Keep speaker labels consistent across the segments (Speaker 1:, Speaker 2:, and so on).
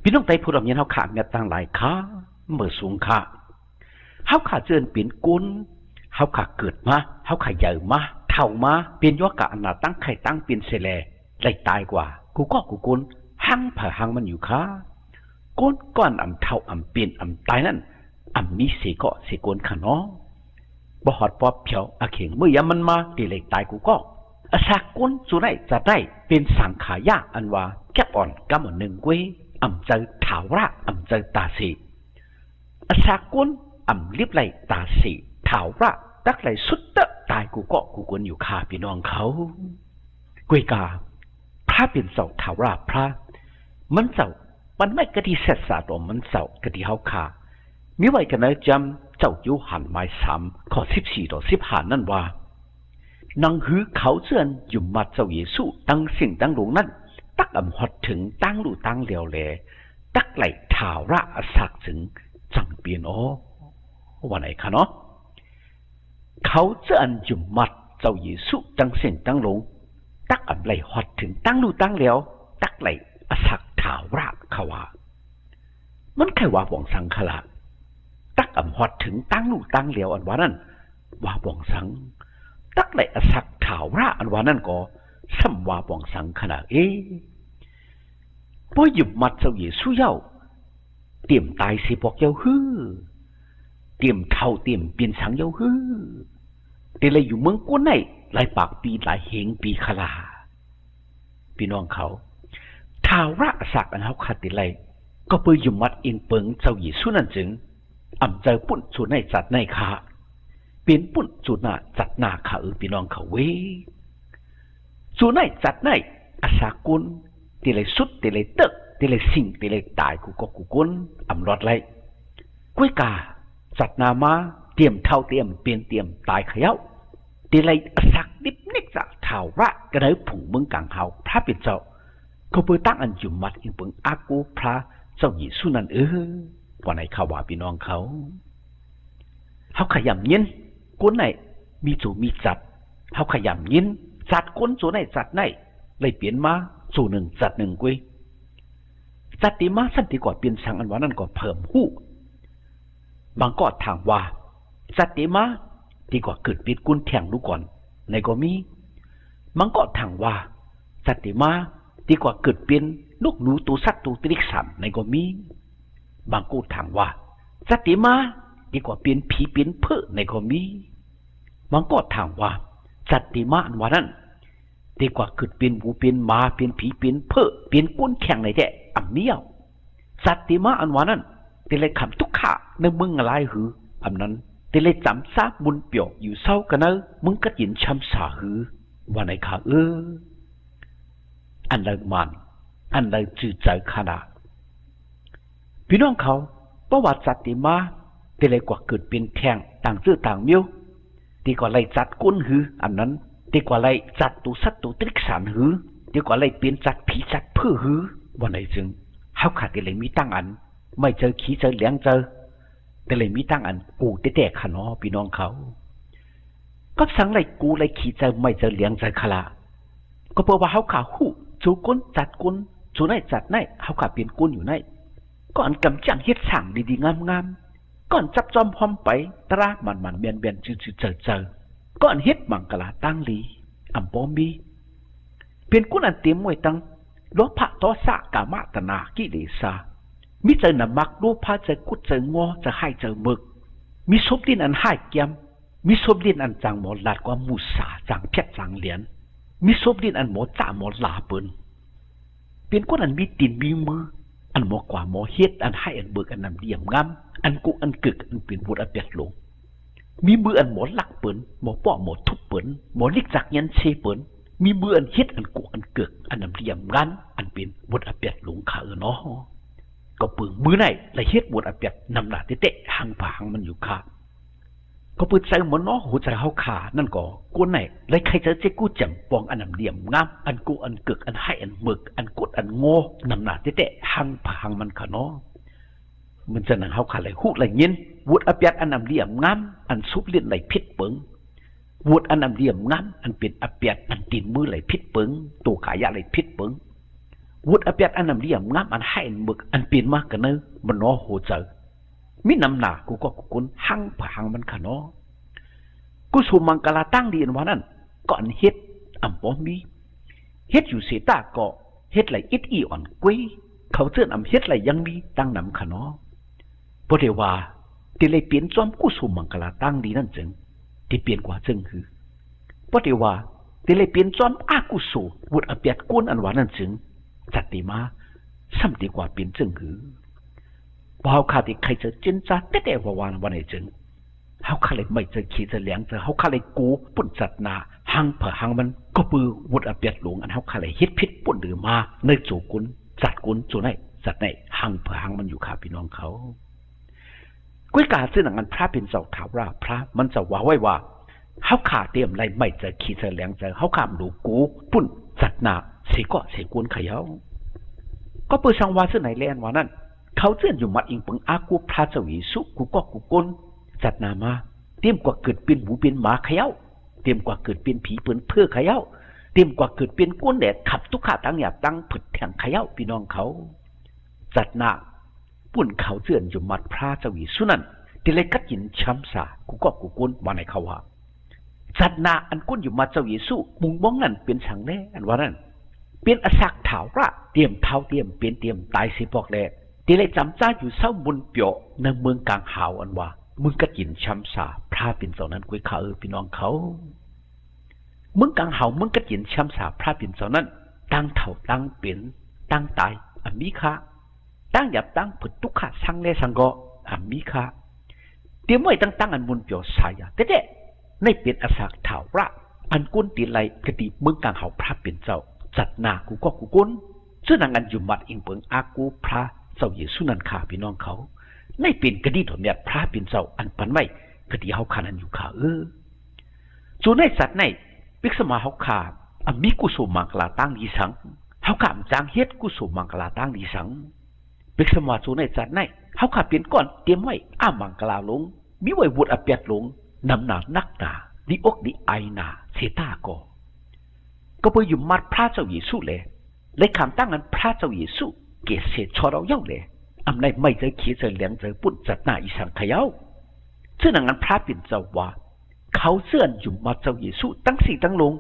Speaker 1: พี่น้องไต้ผู้ดำเนินเฮาขาเมียต่างหลายขาเมื่อสูงขาเฮาขาเจินเปลี่ยนกุลเฮาขาเกิดมาเฮาขาใหญ่มาเท่ามาเปลี่ยนยวกะอันน่ะตั้งไข่ตั้งเปลี่ยนเสแลได้ตายกว่ากูก็กูกุลหังเผาหังมันอยู่ขาก้นก้อนอ่ำเท่าอ่ำเปลี่ยนอ่ำตายนั่นอ่ำมีเสก็เสกวนขาน้องบ่หอดปอบเผียวอาเข่งเมื่อยามมันมาตีเลยตายกูก็อาสาก้นสุได้จะได้เป็นสังขายาอันว่าแก้อ่อนกำหนึ่งเว้อ่ำเจอถาวระอ่ำเจอตาสีอาสาก้นอ่ำลิบไหลตาสีถาวระตักไหลสุดเตะตายกูก็กูกวนอยู่คาพี่น้องเขากวยกาพระเป็นเสาถาวระพระมันเสามันไม่กระดีเสษสาดอมมันเสากระดีเฮาคามิไว้กันนะจำเจ้าอยู่หันไม้3ข้อ14ต่อ15นั่นว่านังหือเขาเจือนอยู่มาเจ้าเยซูตั้งสิ่งตั้งหลวงนั้นตักอำหดถึงตั้งลู่ตั้งเหลียวแลตักไหลถาวระสักถึงจังเปลี่ยนอ๋อวันไหนคะเนาะเขาเจือนอยู่มาเจ้าเยซูตั้งสิ่งตั้งหลวงตักอำไหลหดถึงตั้งลู่ตั้งเหลียวตักไหลสักถาวระขวามันใครว่าบ่องสังขละตักอำหดถึงตั้งลู่ตั้งเหลียวอันว่านั่นว่าบ่องสังตักไหลสักถาวระอันว่านั่นก็สัมว่าบ่องสังขนาดพอหยุดมัดเจ้าเยซูเย้าเตรียมตายสิพวกเย้าฮือเตรียมเท่าเตรียมเปลี่ยนสังเย้าฮือแต่เลยอยู่เมืองกุนไหนหลายปากปีหลายเหงปีขลาพี่น้องเขาถาวระสักอันเขาขาดติเลยก็เปิดหยุดมัดเองเปิงเจ้าเยซูนั่นจึงอ่ำเจอปุ่นสูในจัดในขาเปลี่ยนปุ่นสูหน้าจัดหน้าขาพี่น้องเขาเว้สูในจัดในอาสากุลตีเลยสุดตีเลยเตกตีเลยสิ่งตีเลยตายกูก็กูกุนอ่ำรอดเลยกุ้ยกาจัดนามาเตรียมเท่าเตรียมเปลี่ยนเตรียมตายเขย่าตีเลยอาสาดิบนิกจากถาวระกระไรผุ่งเมืองกลางเฮาพระเป็นเจ้าก็เปิดตั้งอันจุมัดอิงเปิงอากูพระเจ้าหญิงสุนันวันไหนข่าวว่าพี่น้องเขาขยำยินก้นไหนมีจู่มีจัดเขาขยำยินจัดก้นจู่ไหนจัดไหนเลยเปลี่ยนมาจู่หนึ่งจัดหนึ่งกุยจัดตีมาสั้นดีกว่าเปลี่ยนสังอันว่านั่นก็เพิ่มหู้บางก็ถามว่าจัดตีมาดีกว่าเกิดเป็นกุนแทงดูก่อนในก็มีบางก็ถามว่าจัดตีมาดีกว่าเกิดเป็นลูกหนูตัวสัตว์ตัวตริกสัมในก็มีบางกูถามว่าจัดตีมาดีกว่าเป็นผีเป็นเพื่อในก็มีบางก็ถามว่าจัดตีมาอันว่านั้นดีกว่าเกิดเป็นหูเป็นหมาเป็นผีเป็นเพื่อเป็นก้นแข็งในแท้อ่ำเมียวจัดตีมาอันว่านั้นตีเลยขำทุกข้าในมึงอะไรหืออันนั้นตีเลยจำซาบุญเปียวอยู่เศร้ากันเนอมึงก็ยินช้ำสาหือว่าไหนข้าอันเลยมันอันเลยจืดใจขนาดพี่น้องเขาประวัติจัดตีมาตีเลยกว่าเกิดเป็นแทงต่างเสื้อต่างเมียวตีกว่าไล่จัดก้นหืออันนั้นตีกว่าไล่จัดตุสัตตุตริกสารหือตีกว่าไล่เปลี่ยนจัดผีจัดเพื่อหือวันไหนจึงเขาขาดตีเลยมีตั้งอันไม่เจอขี้เจอเลี้ยงเจอตีเลยมีตั้งอันกูแต่ขนอพี่น้องเขาก็สั่งไล่กูไล่ขี้เจอไม่เจอเลี้ยงเจอขลาก็เพราะว่าเขาขาหูจูก้นจัดก้นจูไหนจัดไหนเขาขาเปลี่ยนก้นอยู่ไหนก่อนกำจังเฮ็ดสั่งดีๆงามๆก่อนจับจอมพร้อมไปตรามันเบียนจืดเจอก่อนเฮ็ดมังกลาตั้งลีอัมปอมบีเป็นก้นอันเตรียมไว้ตั้งโลภะโทสะกามตนากิเลสามิเจอนำมักโลภะเจอกุดเจองอจะให้เจอมึกมีศพดินอันให้เกียมมีศพดินอันจางหมอลาดกว่ามูสาจางเพชรจางเหรียญมีศพดินอันหมอจ่าหมอลาเปิ้นเป็นก้นอันมีตีนมีมืออันหมอกว่าหมอเฮ็ดอันให้อันเบิกอันนำเดี่ยมงามอันกุอันกึกอันเป็นบุตรอันเปียดลงมีมืออันหมอหลักเปิ้นหมอป้อหมอทุบเปิ้นหมอลิกจักยันเชเปิ้นมีมืออันเฮ็ดอันกุอันกึกอันนำเดี่ยมงานอันเป็นบุตรอันเปียดลงขาเนาะก็ปึงมือไหนละเฮ็ดบุตรอันเปียดนำหน้าเตะหางผางมันอยู่ค่ะก็ปืนใจหมอนเนาะหัวใจเฮาขานั่นก็กูไหนเลยใครจะเจ๊กูจำปองอันนำเดี่ยมงามอันกูอันกึกอันให้อันหมึกอันกดอันโง่นำหน้าเตะหางผางมันค่ะเนาะมันจะนั่งเฮาขาเลยหูเลยยินวุดอเปียดอันนำเดี่ยมงามอันซุบเลียนไหลพิษเปิงวุดอันนำเดี่ยมงามอันเป็นอเปียดอันตีนมือไหลพิษเปิงตัวขายะไหลพิษเปิง วุฒิอเปียดอันนำเรียมงามอันให้มึกอันเปลี่ยนมากกันเนอมันน้อโหเจอมินำหนากูก็กุนหังผ่าหังมันขะน้อกูสูมังกลาตั้งดีอันวันนั้นก่อนเฮ็ดอ่ำป้อมมีเฮ็ดอยู่เสียตาก็เฮ็ดไหลอิดอีอ่อนกุ้ยเขาเตือนอ่ำเฮ็ดไหลยังมีตั้งนำขะน้อบ่ได้ว่าที่เลยเปลี่ยนจอมกูสูมังกลาตั้งดีนั่นจึงที่เปลี่ยนกว่าจึงคือบ่ได้ว่าที่เลยเปลี่ยนจอมอากุสูวุฒิอเปียดกุนอันวันนั้นจึงจัดติมาซ้ำดีกว่าเปลี่ยนจึงคือบ่เฮาขาดที่ใครจะจินจัดแต่ว่าวันไหนจึงเฮาขาเลยไม่จะขี้จะเหลียงจะเฮาขาเลยกูปุ่นจัดนาหังเผอหังมันก็ปือวุฒิอเปียดหลวงอันเฮาขาเลยเฮ็ดผิดปุ่นหรือมาในจูกุนจัดกุนจูไหนจัดไหนหังเผอหังมันอยู่ขาพี่น้องเขากุ้ยกาซึ่งงานพระเป็นเจ้าถาวราพระมันจะว่าไว้ว่าเฮาขาเตรียมไรไม่จะขี้จะเหลียงจะเฮาขามหลูกูปุ่นจัดนาสิก็สิกุนเขยาก็ปือสังวาซึ่งไหนแลนว่านั้นเขาเจือนอยู่มัดอิงปังอากูพระเจ้าวิสุกูก็กูกลจัดนามาเตรียมกว่าเกิดเป็นหมูเป็นหมาเขย่าเตรียมกว่าเกิดเป็นผีเปืนเพื่อเขย่าเตรียมกว่าเกิดเป็นก้นแดดขับทุกขาตั้งหยาบตั้งผึดแทงเขย่าพี่น้องเขาจัดนาปุ่นเขาเจือนอยู่มัดพระเจ้าวิสุนั่นที่เลยกัดยินช้ำสากูก็กูกลว่าในเขาว่าจัดนาอันก้นอยู่มัดเจ้าวิสุมุงมองนั่นเป็นฉังแน่อันว่านั่นเป็นอสักถาวระเตรียมเท้าเตรียมเป็นเตรียมตายสิบอกแลที่เลยจำจ้าอยู่เศร้าบุญเปียวในเมืองกลางหาวอันว่ามึงก็ยินช้ำสาพระเป็นเจ้านั้นกุ้ยขาพี่น้องเขามึงกลางหาวมึงก็ยินช้ำสาพระเป็นเจ้านั้นตั้งเถ่าตั้งเป็นตั้งตายอมิคะตั้งหยับตั้งผุดทุกขาสังเลสังกออมิคะเตรียมไว้ตั้งอันบุญเปียวสายเด็ดในเป็นอสักถาวระอันกุนตีไลกติมึงกลางหาวพระเป็นเจ้าจัดนากูก็กูกุนซึ่งนางอันอยู่มัดอิงเปิงอากูพระเจ้าเยซูนันขาพี่น้องเขาในเป็นกระดีถมเนี่ยพระเป็นเจ้าอันปันไม่กระดีเฮาขานันอยู่ขาส่วนในสัตว์ในปิกสมาเฮาขาอมีกุศลมังกลาตั้งดีสังเฮาขามจางเฮ็ดกุศลมังกลาตั้งดีสังปิกสมาส่วนในสัตว์ในเฮาขาเปลี่ยนก่อนเตรียมไว้อ้ามังกลาลงมีไว้วุดอเปียดลงนำหนานักตาดีอกดีไอนาเสตาก็เพื่ออยู่มัดพระเจ้าเยซูเลยเลยขามตั้งอันพระเจ้าเยซูเกศเสชอเราเย้าเลยอำในไม่เจอขี้เจอเหลียงเจอปุ่นจัดหน้าอีสังขยาวซึ่งนางอันพระเป็นเจ้าว่าเขาเสื่อนอยู่มัดเจ้าเยซูตั้งสี่ตั้งลง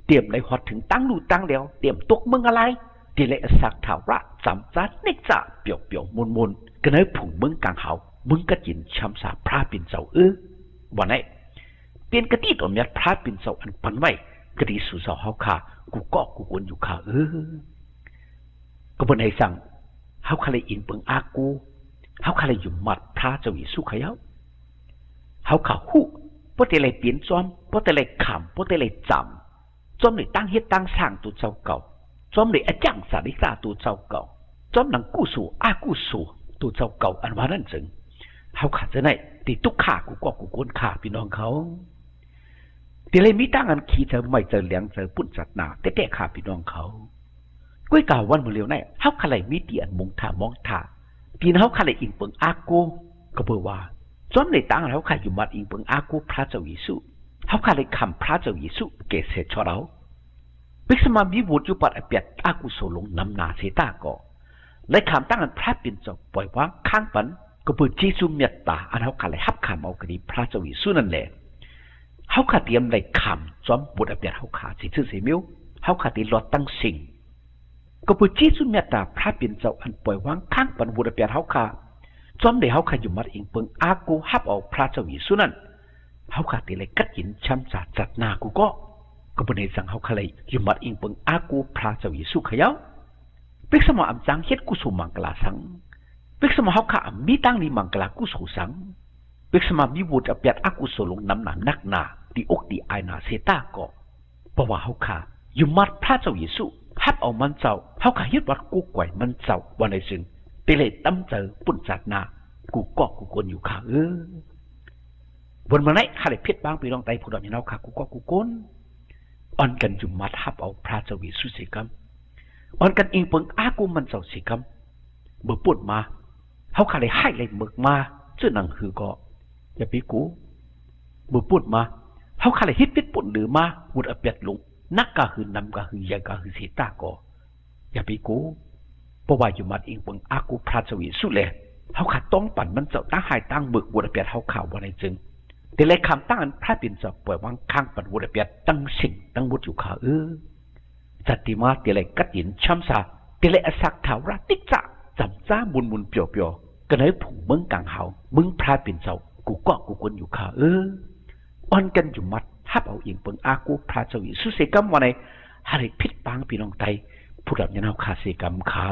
Speaker 1: เตรียมในหอดถึงตั้งนู่ตั้งแล้วเตรียมตกเมืองอะไรเดเลยสักถาวระจำจัดเนกจ่าเปียวเปียวมุนมุนก็เลยผุ่งเมืองกลางเขามึงก็จินช้ำสาพระเป็นเจ้าวันไหนเปลี่ยนกะทิตัวเมียพระเป็นเจ้าอันปันไว้กะทิสู่เจ้าเฮาขากูก็กูวนอยู่ขาก็บนให้สั่งเฮาคาเลยอินเปิงอากูเฮาคาเลยอยู่มัดพระเจ้าเยซูขยาวเฮาขาหูเพราะแต่เลยเปลี่ยนจอมเพราะแต่เลยขำเพราะแต่เลยจำจอมเลยตั้งเฮ็ดตั้งสร้างตัวเจ้าเก่าจอมเลยอาจังสาริกาตัวเจ้าเก่าจอมหนังกู้สู่อากู้สู่ตัวเจ้าเก่าอันว่านั่นจึงเฮาขาดจะไหนติดทุกขากูก็กูโกนขาพี่น้องเขาแต่เลยมีตั้งอันขี้เจอไม่เจอเหลียงเจอปุ่นจัดหนาแต่ขาพี่น้องเขากุ้ยกาวันมือเร็วแน่เฮาคาเลยมีเตียนมงท่ามองท่าตีนเฮาคาเลยอิงเปิงอากูก็เบอว่าจอมในตั้งเฮาคาอยู่มัดอิงเปิงอากูพระเจ้าเยซูเฮาคาเลยคำพระเจ้าเยซูเกศเสชอเราปิกสมามีวุฒิอยู่ปัดอเปียดอากูโซลงนำนาเสตาก็เลยคำตั้งอันพระเป็นเจ้าปล่อยวางข้างปันก็เปิดจีซูเมียตาอันเฮาคาเลยฮับคำเอาคดีพระเจ้าเยซูนั่นแหละเฮาคาเตรียมเลยคำจอมบุตรอเปียดเฮาคาสิชื่อสิมิวเฮาคาตีหลอดตั้งสิ่งก็เพื่อจีสุเมตตาพระเป็นเจ้าอันปล่อยวางข้างปันบุตรเปียเฮาคาจอมเดี๋ยวเฮาคาอยู่มัดอิงเปิงอากูฮับเอาพระเจ้าเยซูนั่นเฮาคาตีเลยกัดหินช้ำสาจัดนากูก็เพื่อในสังเฮาคาเลยอยู่มัดอิงเปิงอากูพระเจ้าเยซูขยาวเป็กสมออัมจังเฮ็ดกุสุมังกลาสังเป็กสมอเฮาคามีตั้งในมังกลากุสุสังเป็กสมอมีบุตรเปียอากูโซลงน้ำหนานักนาดีอกดีไอนาเซตาก็เพราะว่าเฮาคาอยู่มัดพระเจ้าเยซูฮับเอามันเจ้าเฮาขายึดวัดกูก่อยมันเจ้าวันในซึ่งเตเลยตั้มเจอปุ่นจัดนากูก็กูกนอยู่ขาวันมาไหนข้าเลยเพชรบางปีน้องไตผู้ดำอย่างเราขากูก็กูกนอ่อนกันอยู่มัดฮับเอาพระเจ้าเยซูสิกรรมอ่อนกันเองเปิงอากูมันเจ้าสิกรรมเมื่อปุ่นมาเฮาขาเลยให้เลยหมึกมาซึ่งนังคือก็อย่าไปกูเมื่อปุ่นมาเฮาขาเลยฮิตปิดปุ่นหรือมาบุดอเปียดลงนักกะหือนำกะหือยากะหือเสตาก็อย่าไปกู เพราะว่าอยู่มัดเองเบิ่งอากูพระเจ้าเยซูแลเฮาขาดต้องปั่นมันเจ้าตั้งหายตั้งบึกบุรเปียเฮาข่าวบ่ได้จึงแต่เลยคำตั้งอันพระเป็นเจ้าป่วยวางข้างปั่นบุรเปียตั้งสิ่งตั้งมุดอยู่ข่าวจัตติมาเตเลยกัดยินช้ำซาเตเลยอสักถาวรติจ่าจำจ้ามุนเปียวๆก็เลยผูกมึงกังเฮามึงพระเป็นเจ้ากูก็กูคนอยู่ข่าวอ่อนกันอยู่มัดฮับเอาเองเบิ่งอากูพระเจ้าเยซูเสกำวันไหนหาได้ผิดปางพี่น้องไตผู้รับยันเอาขาเสกำขา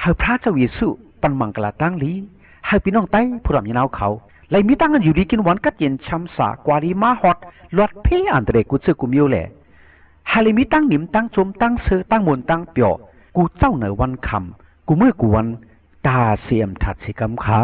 Speaker 1: หาพระเจ้าเยซูปันมังกลาตั้งลีหาพี่น้องไต้ผู้รำยินเอาเขาเลยมีตั้งกันอยู่ดีกินหวานกัดเย็นช้ำสากวารีมาฮอดลอดเพอันเตรกุเจกุมิวแหล่หาเลยมีตั้งหนิมตั้งชมตั้งเสือตั้งมนตั้งเปียวกูเจ้าเหนือวันคำกูเมื่อกูวันตาเสียมถัดสิกำขา